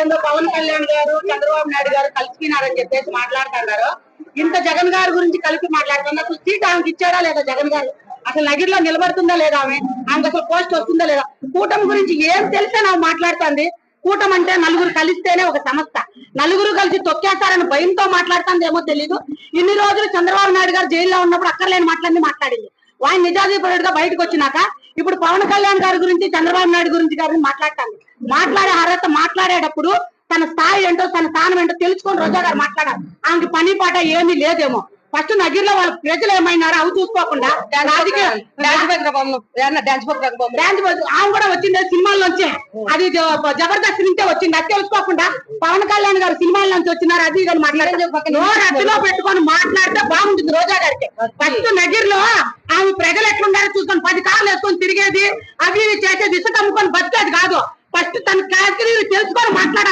ఏందో పవన్ కళ్యాణ్ గారు చంద్రబాబు నాయుడు గారు కలిసినారని చెప్పేసి మాట్లాడుతున్నారు. ఇంత జగన్ గారి గురించి కలిపి మాట్లాడుతున్నారు. అసలు సీట్ ఆమెకి ఇచ్చాడా లేదా జగన్ గారు? అసలు నగిరిలో నిలబడుతుందా లేదా? ఆమెకు అసలు పోస్ట్ వస్తుందా లేదా? కూటమి గురించి ఏం తెలిసే నాకు మాట్లాడుతుంది. కూటమి అంటే నలుగురు కలిస్తేనే ఒక సంస్థ. నలుగురు కలిసి తొక్కేస్తారని భయంతో మాట్లాడుతుంది ఏమో తెలీదు. ఇన్ని రోజులు చంద్రబాబు నాయుడు గారు జైల్లో ఉన్నప్పుడు అక్కర్లేని మాట్లాడింది. ఆయన నిజాధిపరుడుగా బయటకు వచ్చినాక ఇప్పుడు పవన్ కళ్యాణ్ గారి గురించి చంద్రబాబు నాయుడు గురించి గారిని మాట్లాడుతుంది. మాట్లాడే అర్హత మాట్లాడేటప్పుడు తన స్థాయి ఏంటో తన స్థానం ఏంటో తెలుసుకొని రోజా గారు మాట్లాడారు. ఆమెకి పని పాట ఏమీ లేదేమో. ఫస్ట్ నగిరిలో వాళ్ళ ప్రజలు ఏమైనారో అవి చూసుకోకుండా ఆమె కూడా వచ్చింది సినిమాల్లోంచి, అది జబర్దస్త్ నుంచే వచ్చింది. అది తెలుసుకోకుండా పవన్ కళ్యాణ్ గారు సినిమాల నుంచి వచ్చినారు అది ఇది మాట్లాడే అతిలో పెట్టుకొని మాట్లాడితే బాగుంటుంది రోజా గారికి. ఫస్ట్ నగిరిలో ఆమె ప్రజలు ఎట్లుండారో చూసుకొని 10 కార్లు వేసుకొని తిరిగేది, అవి చేసేది, ఇసుక అమ్ముకొని బతికేది కాదు. ఫస్ట్ తన కేటగిరీ తెలుసుకొని మాట్లాడాలి.